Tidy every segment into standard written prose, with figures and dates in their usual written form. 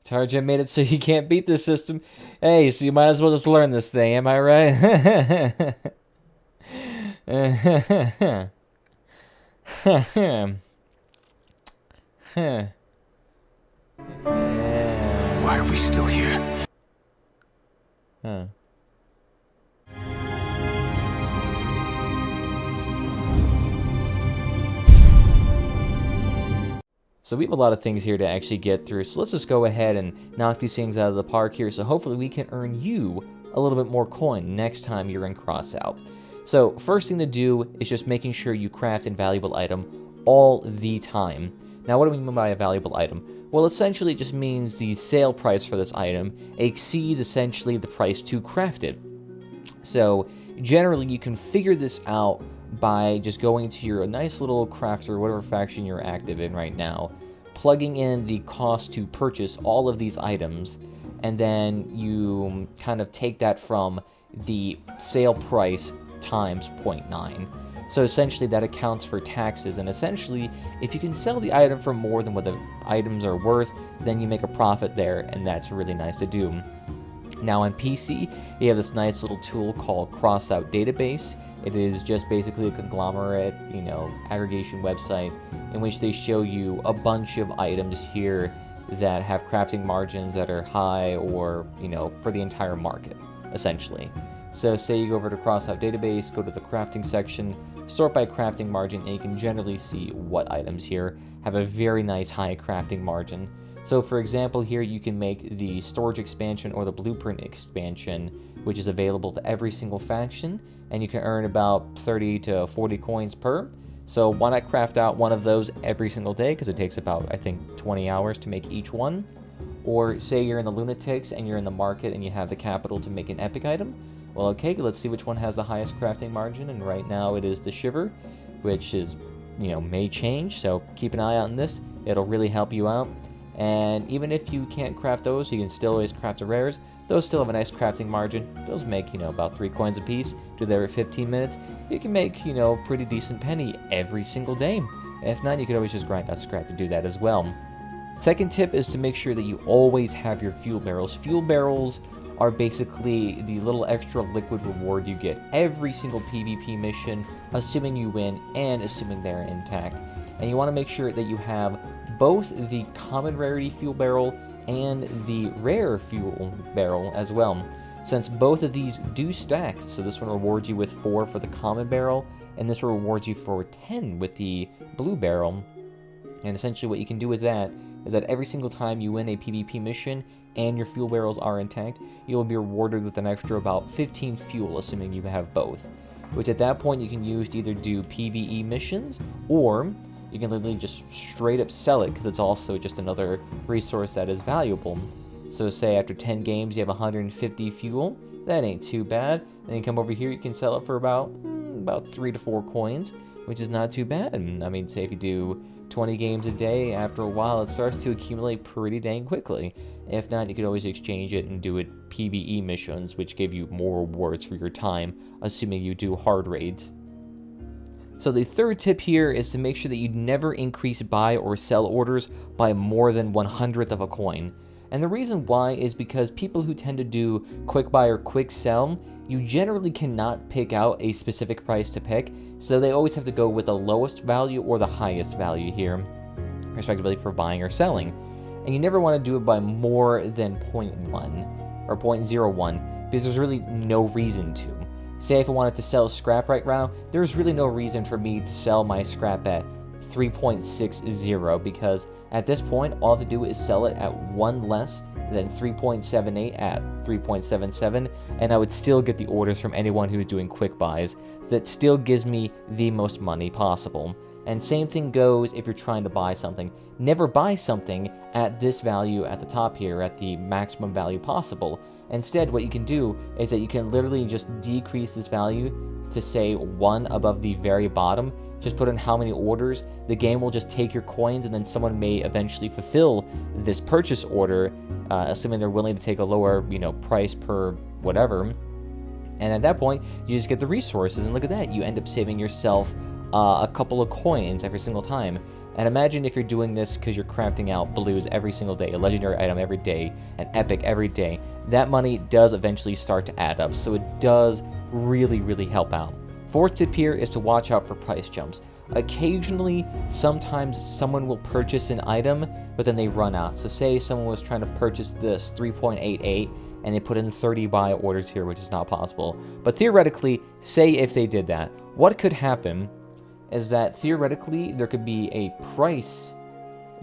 Tarja made it so you can't beat this system. Hey, so you might as well just learn this thing, am I right? Why are we still here? Huh. So we have a lot of things here to actually get through, so let's just go ahead and knock these things out of the park here, so hopefully we can earn you a little bit more coin next time you're in Crossout. So first thing to do is just making sure you craft a valuable item all the time. Now what do we mean by a valuable item? Well, essentially it just means the sale price for this item exceeds essentially the price to craft it. So generally you can figure this out by just going to your nice little crafter, whatever faction you're active in right now, plugging in the cost to purchase all of these items, and then you kind of take that from the sale price times 0.9. So essentially that accounts for taxes, and essentially if you can sell the item for more than what the items are worth, then you make a profit there, and that's really nice to do. Now on PC, you have this nice little tool called Crossout Database. It is just basically a conglomerate, aggregation website in which they show you a bunch of items here that have crafting margins that are high or, for the entire market, essentially. So say you go over to Crossout Database, go to the crafting section, sort by crafting margin, and you can generally see what items here have a very nice high crafting margin. So for example, here you can make the storage expansion or the blueprint expansion, which is available to every single faction, and you can earn about 30 to 40 coins per. So why not craft out one of those every single day, because it takes about, I think, 20 hours to make each one. Or say you're in the Lunatics and you're in the market and you have the capital to make an epic item. Well, okay, let's see which one has the highest crafting margin, and right now it is the Shiver, which is, may change, so keep an eye out on this. It'll really help you out. And even if you can't craft those, you can still always craft the rares. Those still have a nice crafting margin. Those make, about 3 coins a piece. Do that every 15 minutes. You can make, pretty decent penny every single day. If not, you could always just grind out scrap to do that as well. Second tip is to make sure that you always have your fuel barrels. Fuel barrels are basically the little extra liquid reward you get every single PvP mission, assuming you win and assuming they're intact. And you want to make sure that you have both the common rarity fuel barrel and the rare fuel barrel as well, since both of these do stack. So this one rewards you with 4 for the common barrel, and this rewards you for 10 with the blue barrel. And essentially what you can do with that is that every single time you win a PvP mission and your fuel barrels are intact, you will be rewarded with an extra about 15 fuel, assuming you have both, which at that point you can use to either do PvE missions, or you can literally just straight up sell it, because it's also just another resource that is valuable. So say after 10 games you have 150 fuel, that ain't too bad. And then you come over here, you can sell it for about 3 to 4 coins, which is not too bad. And I mean, say if you do 20 games a day, after a while it starts to accumulate pretty dang quickly. If not, you could always exchange it and do it PvE missions, which give you more rewards for your time, assuming you do hard raids. So the third tip here is to make sure that you never increase buy or sell orders by more than 1/100th of a coin. And the reason why is because people who tend to do quick buy or quick sell, you generally cannot pick out a specific price to pick, so they always have to go with the lowest value or the highest value here, respectively, for buying or selling. And you never want to do it by more than 0.1 or 0.01, because there's really no reason to. Say if I wanted to sell scrap right now, there's really no reason for me to sell my scrap at 3.60, because at this point, all I have to do is sell it at 1 less than 3.78 at 3.77, and I would still get the orders from anyone who's doing quick buys. So that still gives me the most money possible. And same thing goes if you're trying to buy something. Never buy something at this value at the top here, at the maximum value possible. Instead, what you can do is that you can literally just decrease this value to, say, 1 above the very bottom. Just put in how many orders. The game will just take your coins, and then someone may eventually fulfill this purchase order, assuming they're willing to take a lower, price per whatever. And at that point, you just get the resources, and look at that. You end up saving yourself a couple of coins every single time. And imagine if you're doing this because you're crafting out blues every single day, a legendary item every day, an epic every day. That money does eventually start to add up, so it does really, really help out. Fourth tip here is to watch out for price jumps. Occasionally, sometimes someone will purchase an item, but then they run out. So say someone was trying to purchase this 3.88, and they put in 30 buy orders here, which is not possible. But theoretically, say if they did that, what could happen is that theoretically there could be a price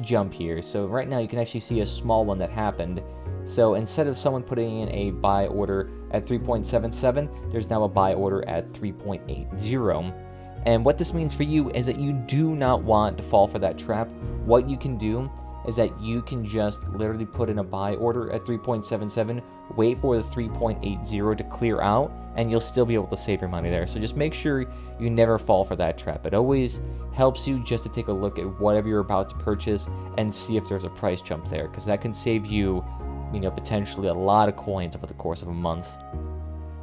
jump here. So right now you can actually see a small one that happened. So instead of someone putting in a buy order at 3.77, there's now a buy order at 3.80. And what this means for you is that you do not want to fall for that trap. What you can do is that you can just literally put in a buy order at 3.77, wait for the 3.80 to clear out, and you'll still be able to save your money there. So just make sure you never fall for that trap. It always helps you just to take a look at whatever you're about to purchase and see if there's a price jump there, because that can save you, potentially a lot of coins over the course of a month.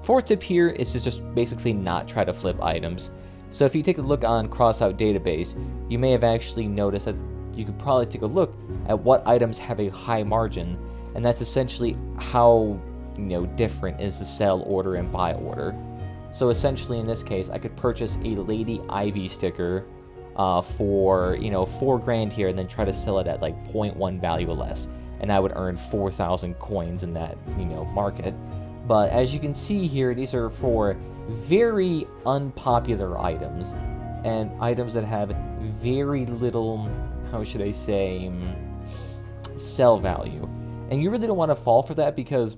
Fourth tip here is to just basically not try to flip items. So if you take a look on Crossout database, you may have actually noticed that you could probably take a look at what items have a high margin, and that's essentially how different is the sell order and buy order. So essentially in this case, I could purchase a Lady Ivy sticker for $4,000 here, and then try to sell it at like 0.1 value or less, and I would earn 4,000 coins in that market. But as you can see here, these are for very unpopular items, and items that have very little, how should I say, sell value. And you really don't want to fall for that, because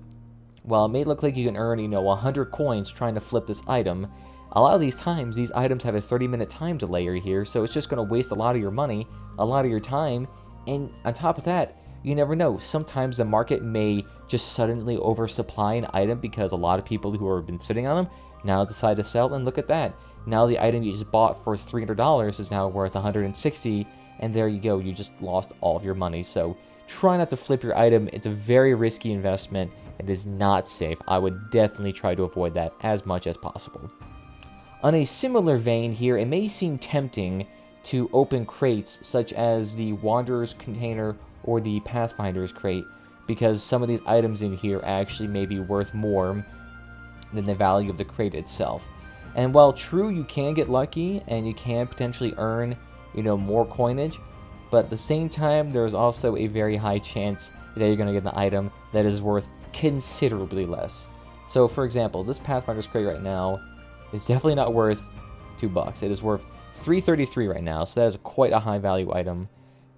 while it may look like you can earn 100 coins trying to flip this item, a lot of these times these items have a 30-minute time delay here, so it's just going to waste a lot of your money, a lot of your time. And on top of that, you never know, sometimes the market may just suddenly oversupply an item because a lot of people who have been sitting on them now decide to sell, and look at that. Now the item you just bought for $300 is now worth $160, and there you go, you just lost all of your money. So try not to flip your item. It's a very risky investment. It is not safe. I would definitely try to avoid that as much as possible. On a similar vein here, it may seem tempting to open crates such as the Wanderer's container or the Pathfinder's crate, because some of these items in here actually may be worth more than the value of the crate itself. And while true, you can get lucky and you can potentially earn, more coinage, but at the same time, there's also a very high chance that you're going to get an item that is worth considerably less. So for example, this Pathfinder's crate right now is definitely not worth $2. It is worth $3.33 right now, so that is quite a high value item.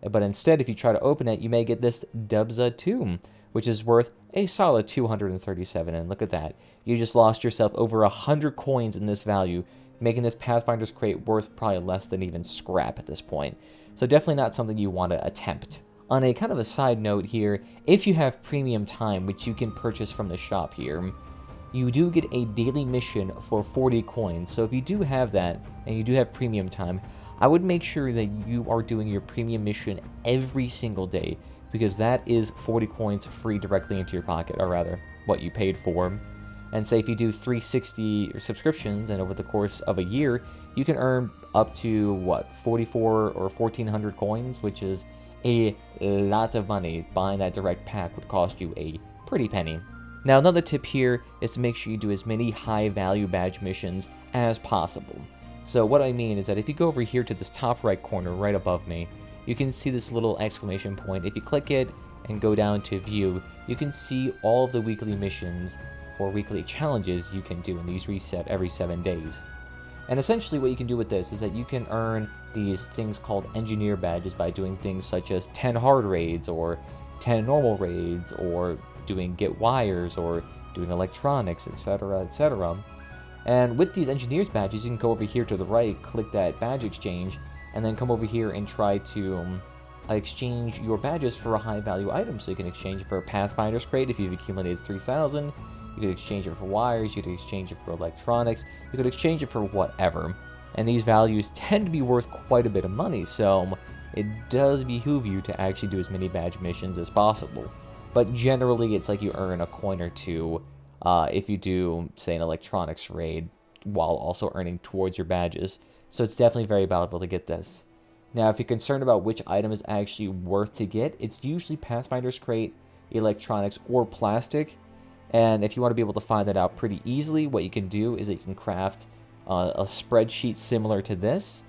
But instead, if you try to open it, you may get this Dubza Tomb, which is worth a solid 237. And look at that. You just lost yourself over 100 coins in this value, making this Pathfinder's crate worth probably less than even scrap at this point. So definitely not something you want to attempt. On a kind of a side note here, if you have premium time, which you can purchase from the shop here, you do get a daily mission for 40 coins. So if you do have that, and you do have premium time, I would make sure that you are doing your premium mission every single day, because that is 40 coins free directly into your pocket, or rather, what you paid for. And say if you do 360 subscriptions, and over the course of a year, you can earn up to, 44 or 1,400 coins, which is a lot of money. Buying that direct pack would cost you a pretty penny. Now, another tip here is to make sure you do as many high-value badge missions as possible. So what I mean is that if you go over here to this top right corner right above me, you can see this little exclamation point. If you click it and go down to view, you can see all of the weekly missions or weekly challenges you can do, and these reset every 7 days. And essentially what you can do with this is that you can earn these things called engineer badges by doing things such as 10 hard raids or 10 normal raids, or doing get wires, or doing electronics, etc., etc. And with these engineers badges, you can go over here to the right, click that badge exchange, and then come over here and try to exchange your badges for a high value item. So you can exchange it for a Pathfinder's crate if you've accumulated 3,000. You could exchange it for wires, you could exchange it for electronics, you could exchange it for whatever. And these values tend to be worth quite a bit of money, so it does behoove you to actually do as many badge missions as possible. But generally, it's like you earn a coin or two if you do, say, an electronics raid, while also earning towards your badges. So it's definitely very valuable to get this. Now, if you're concerned about which item is actually worth to get, it's usually Pathfinder's Crate, Electronics, or Plastic. And if you want to be able to find that out pretty easily, what you can do is that you can craft a spreadsheet similar to this.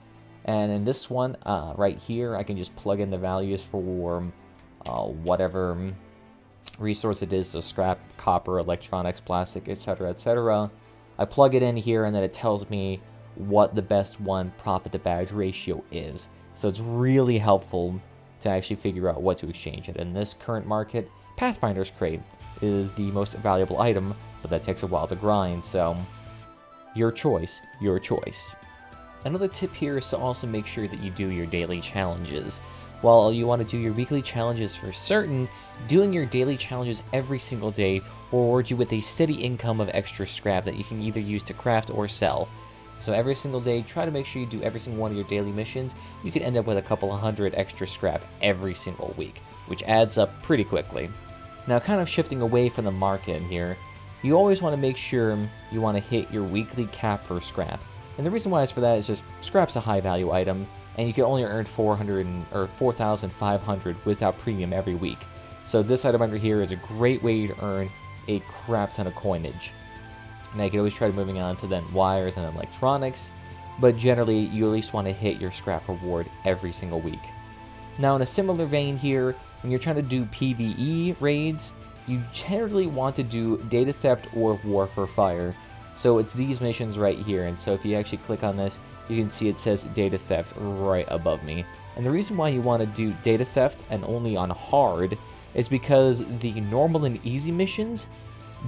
And in this one, right here, I can just plug in the values for whatever resource it is, so scrap, copper, electronics, plastic, etc., etc. I plug it in here, and then it tells me what the best one profit to badge ratio is. So it's really helpful to actually figure out what to exchange it. In this current market, Pathfinder's Crate is the most valuable item, but that takes a while to grind, so your choice, your choice. Another tip here is to also make sure that you do your daily challenges. While you want to do your weekly challenges for certain, doing your daily challenges every single day will reward you with a steady income of extra scrap that you can either use to craft or sell. So every single day, try to make sure you do every single one of your daily missions. You could end up with a couple of hundred extra scrap every single week, which adds up pretty quickly. Now, kind of shifting away from the market here, you always want to make sure you want to hit your weekly cap for scrap. And the reason why is for that is just scrap's a high value item, and you can only earn 4,500 without premium every week. So this item under here is a great way to earn a crap ton of coinage. Now you can always try moving on to then wires and electronics, but generally you at least want to hit your scrap reward every single week. Now in a similar vein here, when you're trying to do PvE raids, you generally want to do data theft or war for fire. So it's these missions right here, and so if you actually click on this, you can see it says data theft right above me. And the reason why you want to do data theft and only on hard is because the normal and easy missions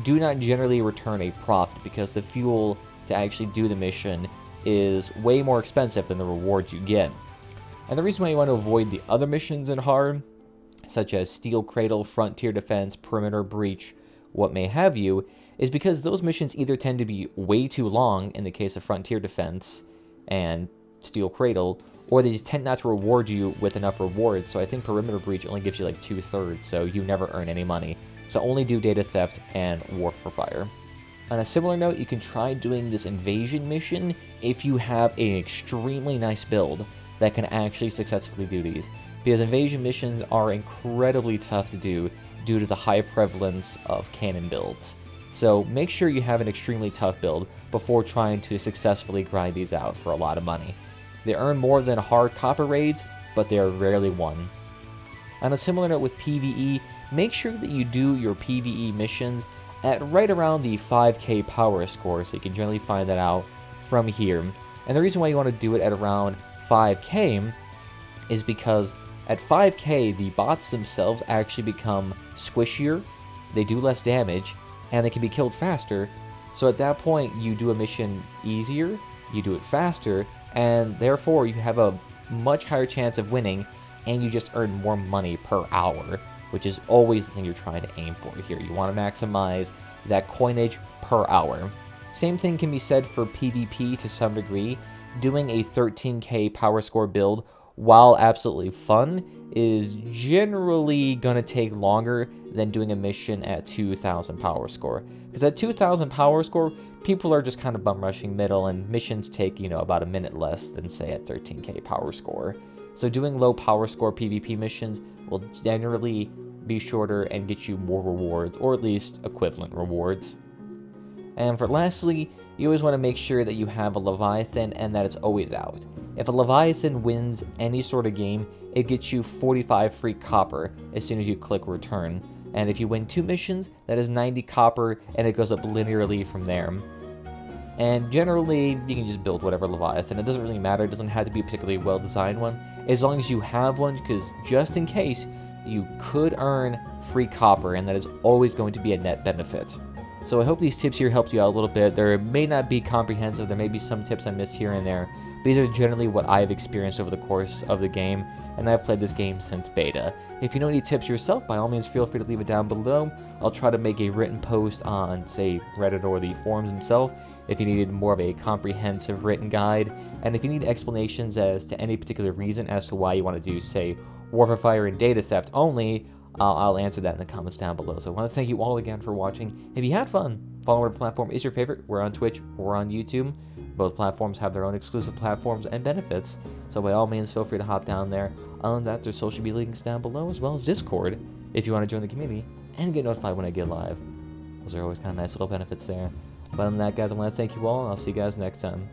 do not generally return a profit, because the fuel to actually do the mission is way more expensive than the reward you get. And the reason why you want to avoid the other missions in hard, such as Steel Cradle, Frontier Defense, Perimeter Breach, what may have you, is because those missions either tend to be way too long in the case of Frontier Defense and Steel Cradle, or they just tend not to reward you with enough rewards. So I think Perimeter Breach only gives you like 2/3, so you never earn any money. So only do data theft and war for fire. On a similar note, you can try doing this invasion mission if you have an extremely nice build that can actually successfully do these, because invasion missions are incredibly tough to do due to the high prevalence of cannon builds. So make sure you have an extremely tough build before trying to successfully grind these out for a lot of money. They earn more than hard copper raids, but they are rarely won. On a similar note with PvE, make sure that you do your PvE missions at right around the 5k power score, so you can generally find that out from here. And the reason why you want to do it at around 5k is because at 5k, the bots themselves actually become squishier, they do less damage, and they can be killed faster. So at that point, you do a mission easier, you do it faster, and therefore you have a much higher chance of winning, and you just earn more money per hour, which is always the thing you're trying to aim for here. You want to maximize that coinage per hour. Same thing can be said for PvP to some degree. Doing a 13k power score build, while absolutely fun, is generally going to take longer than doing a mission at 2,000 power score. Because at 2,000 power score, people are just kind of bum rushing middle, and missions take, about a minute less than, say, at 13k power score. So doing low power score PvP missions will generally be shorter and get you more rewards, or at least equivalent rewards. And for lastly, you always want to make sure that you have a Leviathan and that it's always out. If a Leviathan wins any sort of game, it gets you 45 free copper as soon as you click return. And if you win 2 missions, that is 90 copper, and it goes up linearly from there. And generally, you can just build whatever Leviathan. It doesn't really matter. It doesn't have to be a particularly well-designed one, as long as you have one, because just in case, you could earn free copper, and that is always going to be a net benefit. So I hope these tips here helped you out a little bit. There may not be comprehensive. There may be some tips I missed here and there. These are generally what I've experienced over the course of the game, and I've played this game since beta. If you know any tips yourself, by all means feel free to leave it down below. I'll try to make a written post on, say, Reddit or the forums themselves if you needed more of a comprehensive written guide. And if you need explanations as to any particular reason as to why you want to do, say, War for Fire and Data Theft only, I'll answer that in the comments down below. So I want to thank you all again for watching. If you had fun, follow whatever platform is your favorite. We're on Twitch, we're on YouTube. Both platforms have their own exclusive platforms and benefits, so by all means, feel free to hop down there. Other than that, there's social media links down below, as well as Discord, if you want to join the community and get notified when I get live. Those are always kind of nice little benefits there. But other than that, guys, I want to thank you all, and I'll see you guys next time.